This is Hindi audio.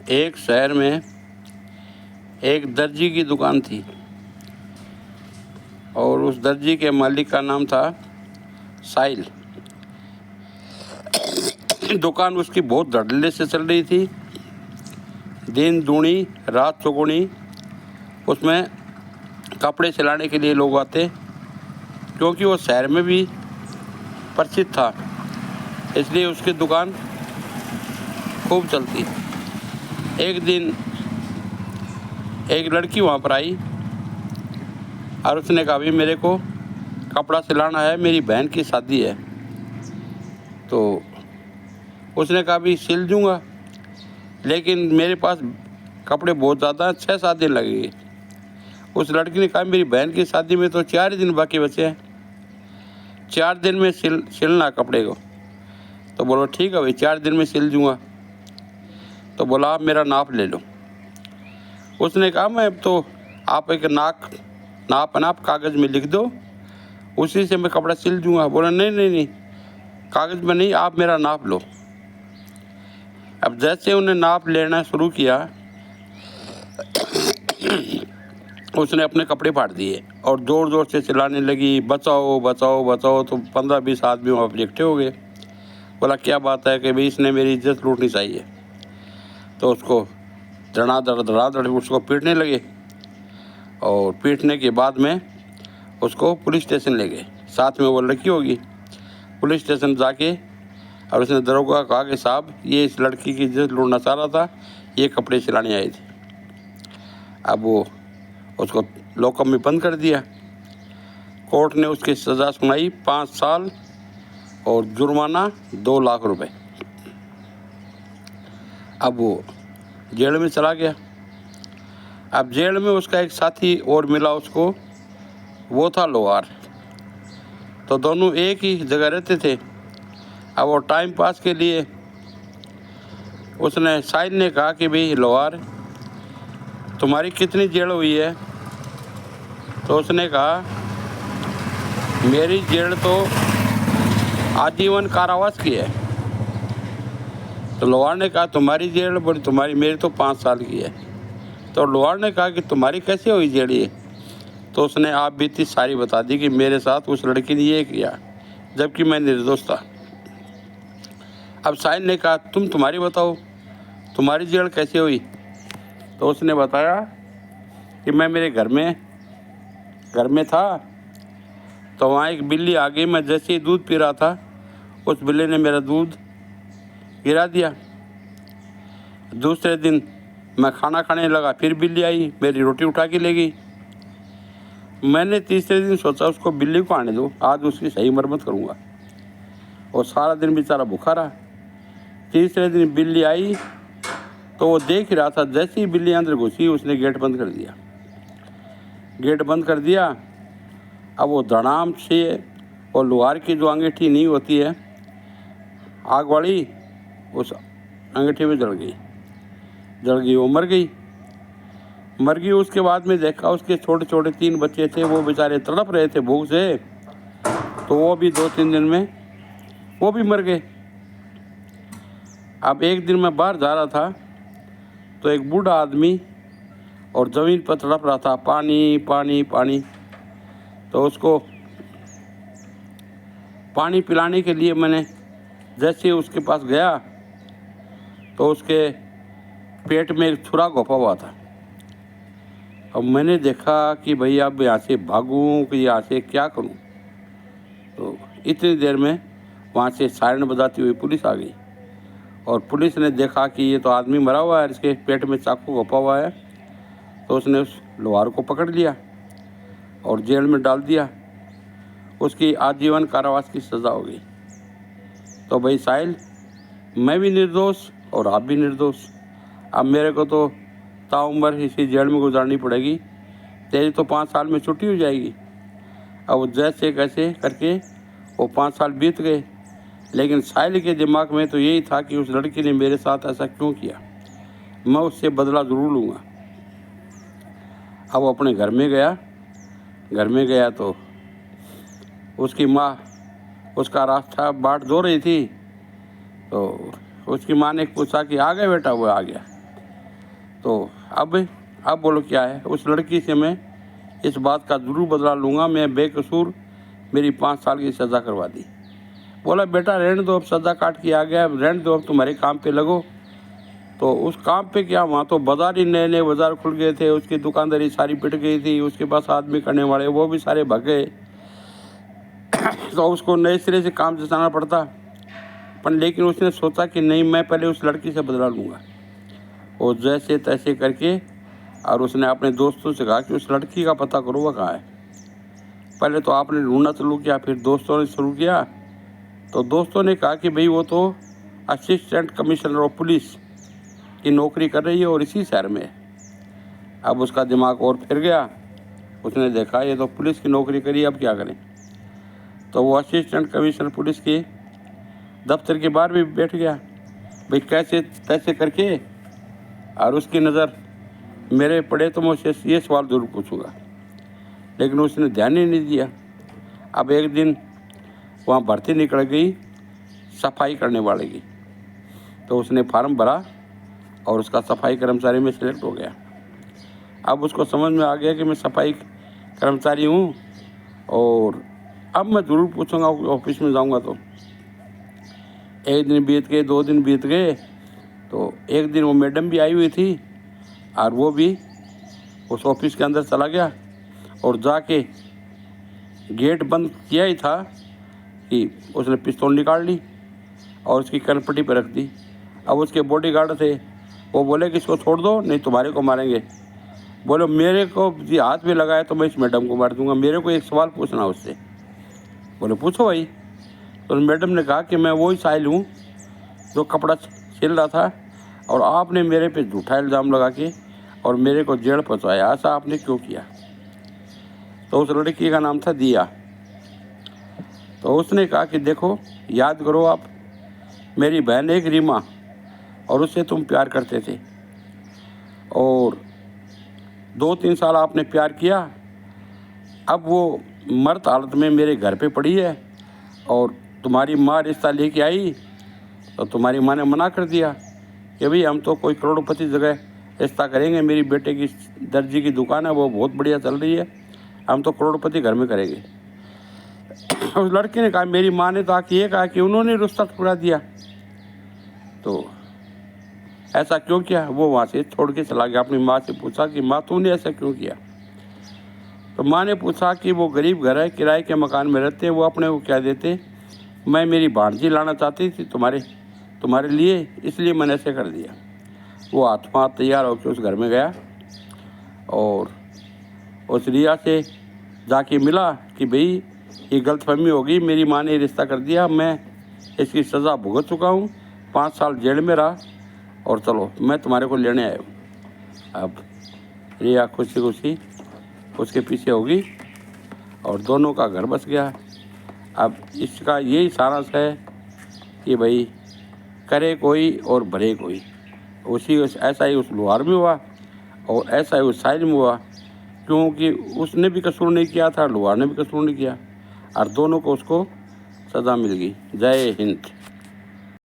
एक शहर में एक दर्जी की दुकान थी और उस दर्जी के मालिक का नाम था साहिल। दुकान उसकी बहुत धड़ल्ले से चल रही थी, दिन दूनी रात चौगुनी। उसमें कपड़े सिलाने के लिए लोग आते, क्योंकि वो शहर में भी प्रसिद्ध था, इसलिए उसकी दुकान खूब चलती। एक दिन एक लड़की वहाँ पर आई और उसने कहा, भाई मेरे को कपड़ा सिलाना है, मेरी बहन की शादी है। तो उसने कहा, भी सिल दूँगा, लेकिन मेरे पास कपड़े बहुत ज़्यादा हैं, 6-7 दिन लगेंगे। उस लड़की ने कहा, मेरी बहन की शादी में तो 4 दिन बाकी बचे हैं, 4 दिन में सिलना कपड़े को। तो बोलो ठीक है भाई, 4 दिन में सिल दूँगा। तो बोला, आप मेरा नाप ले लो। उसने कहा, मैं तो आप एक नाप कागज़ में लिख दो, उसी से मैं कपड़ा सिल दूँगा। बोला, नहीं, कागज़ में नहीं, आप मेरा नाप लो। अब जैसे उन्हें नाप लेना शुरू किया, उसने अपने कपड़े फाड़ दिए और ज़ोर ज़ोर से चिल्लाने लगी, बचाओ बचाओ बचाओ। तो 15-20 आदमी वहाँ पर इकट्ठे हो गए। बोला, क्या बात है कि भाई इसने मेरी इज्जत लूटनी चाहिए। तो उसको धड़ाधड़ उसको पीटने लगे और पीटने के बाद में उसको पुलिस स्टेशन ले गए। साथ में वो लड़की होगी। पुलिस स्टेशन जाके और उसने दरोगा को कहा कि साहब, ये इस लड़की की इज्जत लूटना चाह रहा था, ये कपड़े सिलाने आई थी। अब वो उसको लॉकअप में बंद कर दिया। कोर्ट ने उसकी सज़ा सुनाई 5 साल और जुर्माना 2 लाख रुपए। अब वो जेल में चला गया। अब जेल में उसका एक साथी और मिला उसको, वो था लोहार। तो दोनों एक ही जगह रहते थे। अब वो टाइम पास के लिए उसने साहिल ने कहा कि भाई लोहार, तुम्हारी कितनी जेल हुई है? तो उसने कहा, मेरी जेल तो आजीवन कारावास की है। तो लोहार ने कहा, तुम्हारी जेल बड़ी, मेरी तो 5 साल की है। तो लोहार ने कहा कि तुम्हारी कैसे हुई जेल ये? तो उसने आप बीती सारी बता दी कि मेरे साथ उस लड़की ने ये किया, जबकि मैं निर्दोष था। अब साहिल ने कहा, तुम्हारी बताओ, तुम्हारी जेल कैसे हुई? तो उसने बताया कि मैं मेरे घर में था, तो वहाँ एक बिल्ली आ गई। मैं जैसे ही दूध पी रहा था, उस बिल्ली ने मेरा दूध गिरा दिया। दूसरे दिन मैं खाना खाने लगा, फिर बिल्ली आई, मेरी रोटी उठा के ले गई। मैंने तीसरे दिन सोचा, उसको बिल्ली को आने दो, आज उसकी सही मरम्मत करूँगा। और सारा दिन बेचारा भूखा रहा। तीसरे दिन बिल्ली आई तो वो देख ही रहा था, जैसे ही बिल्ली अंदर घुसी उसने गेट बंद कर दिया। अब वो धड़ाम से और लोहार की जो अंगीठी नहीं होती है आग वाली, उस अंगीठी में जल गई। वो मर गई। उसके बाद में देखा, उसके छोटे छोटे 3 बच्चे थे, वो बेचारे तड़प रहे थे भूख से। तो वो भी 2-3 दिन में वो भी मर गए। अब एक दिन मैं बाहर जा रहा था, तो एक बूढ़ा आदमी और ज़मीन पर तड़प रहा था, पानी पानी पानी। तो उसको पानी पिलाने के लिए मैंने जैसे उसके पास गया, तो उसके पेट में एक छुरा घोंपा हुआ था। अब मैंने देखा कि भाई अब यहाँ से भागूं कि यहाँ से क्या करूं। तो इतनी देर में वहाँ से सायरन बजाती हुई पुलिस आ गई और पुलिस ने देखा कि ये तो आदमी मरा हुआ है, इसके पेट में चाकू घोंपा हुआ है। तो उसने उस लोहार को पकड़ लिया और जेल में डाल दिया। उसकी आजीवन कारावास की सज़ा हो गई। तो भाई साहिल, मैं भी निर्दोष और आप भी निर्दोष। अब मेरे को तो ताउम्र इसी जेल में गुजारनी पड़ेगी। तेरी तो 5 साल में छुट्टी हो जाएगी। अब जैसे कैसे करके वो 5 साल बीत गए, लेकिन साहिल के दिमाग में तो यही था कि उस लड़की ने मेरे साथ ऐसा क्यों किया, मैं उससे बदला ज़रूर लूँगा। अब वो अपने घर में गया तो उसकी माँ उसका रास्ता बाट धो रही थी। तो उसकी माँ ने पूछा कि आ गया बेटा? वो आ गया। तो अब बोलो क्या है। उस लड़की से मैं इस बात का ज़रूर बदला लूँगा, मैं बेकसूर मेरी 5 साल की सज़ा करवा दी। बोला बेटा रहने दो, अब सज़ा काट के आ गया, रहने दो, अब तुम्हारे काम पे लगो। तो उस काम पे क्या, वहाँ तो बाज़ार ही नए नए बाज़ार खुल गए थे, उसकी दुकानदारी सारी पिट गई थी, उसके पास आदमी करने वाले वो भी सारे भाग गए। तो उसको नए सिरे से काम चलाना पड़ता। पर लेकिन उसने सोचा कि नहीं, मैं पहले उस लड़की से बदला लूँगा। और जैसे तैसे करके और उसने अपने दोस्तों से कहा कि उस लड़की का पता करो वह कहाँ है। पहले तो आपने ढूंढना शुरू किया, फिर दोस्तों ने शुरू किया। तो दोस्तों ने कहा कि भाई वो तो असिस्टेंट कमिश्नर ऑफ पुलिस की नौकरी कर रही है और इसी शहर में है। अब उसका दिमाग और फिर गया, उसने देखा ये तो पुलिस की नौकरी करी, अब क्या करें। तो वो असिस्टेंट कमिश्नर पुलिस के दफ्तर के बाहर भी बैठ गया, भाई कैसे तैसे करके, और उसकी नज़र मेरे पड़े तो मैं उससे ये सवाल ज़रूर पूछूंगा। लेकिन उसने ध्यान ही नहीं दिया। अब एक दिन वहाँ भर्ती निकल गई सफाई करने वाले की, तो उसने फार्म भरा और उसका सफाई कर्मचारी में सिलेक्ट हो गया। अब उसको समझ में आ गया कि मैं सफाई कर्मचारी हूँ और अब मैं ज़रूर पूछूंगा ऑफिस में जाऊँगा। तो एक दिन बीत गए, 2 दिन बीत गए, तो एक दिन वो मैडम भी आई हुई थी और वो भी उस ऑफिस के अंदर चला गया और जाके गेट बंद किया ही था कि उसने पिस्तौल निकाल ली और उसकी कनपट्टी पर रख दी। अब उसके बॉडीगार्ड थे, वो बोले कि इसको छोड़ दो नहीं तुम्हारे को मारेंगे। बोले मेरे को जी हाथ में लगाया तो मैं इस मैडम को मार दूंगा, मेरे को एक सवाल पूछना उससे। बोले पूछो भाई। तो मैडम ने कहा कि मैं वही साहिल हूँ जो कपड़ा सिल रहा था और आपने मेरे पे झूठा इल्ज़ाम लगा के और मेरे को जेल पहुँचाया, ऐसा आपने क्यों किया। तो उस लड़की का नाम था दिया। तो उसने कहा कि देखो याद करो आप, मेरी बहन एक रीमा और उससे तुम प्यार करते थे और 2-3 साल आपने प्यार किया। अब वो मर्द हालत में मेरे घर पे पड़ी है और तुम्हारी माँ रिश्ता लेके आई तो तुम्हारी माँ ने मना कर दिया कि भाई हम तो कोई करोड़पति जगह रिश्ता करेंगे, मेरी बेटे की दर्जी की दुकान है वो बहुत बढ़िया चल रही है, हम तो करोड़पति घर में करेंगे। उस लड़के ने कहा मेरी माँ ने तो आके ये कहा कि उन्होंने रिश्ता टुकड़ा दिया, तो ऐसा क्यों किया। वो वहाँ से छोड़ के चला गया। अपनी माँ से पूछा कि माँ तूने ऐसा क्यों किया। तो माँ ने पूछा कि वो गरीब घर है, किराए के मकान में रहते, वो अपने को क्या देते, मैं मेरी भांजी लाना चाहती थी तुम्हारे लिए, इसलिए मैंने ऐसे कर दिया। वो हाथ तैयार होकर उस घर में गया और उस रिया से जाके मिला कि भाई ये गलतफहमी हो गई, मेरी माँ ने रिश्ता कर दिया, मैं इसकी सज़ा भुगत चुका हूँ, 5 साल जेल में रहा और चलो मैं तुम्हारे को लेने आया हूँ। अब रिया खुशी खुशी उसके पीछे होगी और दोनों का घर बस गया। अब इसका यही सारांश है कि भाई करे कोई और भरे कोई। ऐसा ही उस लोहार में हुआ और ऐसा ही उस साहिल में हुआ, क्योंकि उसने भी कसूर नहीं किया था, लोहार ने भी कसूर नहीं किया और दोनों को उसको सज़ा मिल गई। जय हिंद।